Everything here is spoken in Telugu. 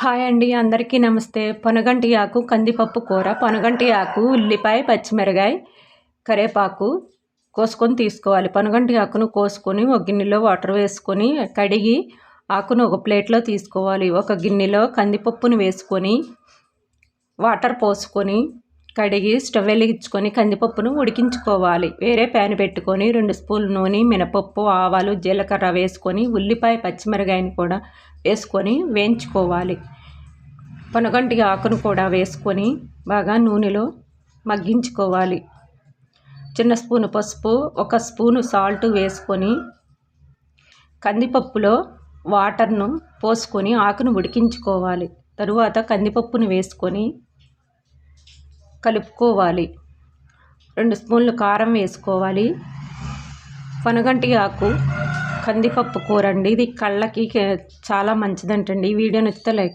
హాయ్ అండి, అందరికీ నమస్తే. పొనగంటి ఆకు కందిపప్పు కూర. పొనగంటి ఆకు, ఉల్లిపాయ, పచ్చిమిరకాయ, కరివేపాకు కోసుకొని తీసుకోవాలి. పొనగంటి ఆకును కోసుకొని ఒక గిన్నెలో వాటర్ వేసుకొని కడిగి ఆకును ఒక ప్లేట్లో తీసుకోవాలి. ఒక గిన్నెలో కందిపప్పును వేసుకొని వాటర్ పోసుకొని కడిగి స్టవ్ వెలిగించుకొని కందిపప్పును ఉడికించుకోవాలి. వేరే ప్యాన్ పెట్టుకొని 2 స్పూన్ల నూనె, మినపప్పు, ఆవాలు, జీలకర్ర వేసుకొని ఉల్లిపాయ, పచ్చిమిరకాయని కూడా వేసుకొని వేయించుకోవాలి. పొనగంటి ఆకును కూడా వేసుకొని బాగా నూనెలో మగ్గించుకోవాలి. చిన్న స్పూను పసుపు, 1 స్పూను సాల్ట్ వేసుకొని కందిపప్పులో వాటర్ను పోసుకొని ఆకును ఉడికించుకోవాలి. తరువాత కందిపప్పును వేసుకొని కలుపుకోవాలి. 2 స్పూన్లు కారం వేసుకోవాలి. పొనగంటి ఆకు కందిపప్పు కూర అండి. ఇది కళ్ళకి చాలా మంచిదంటండి. ఈ వీడియో నచ్చితే లైక్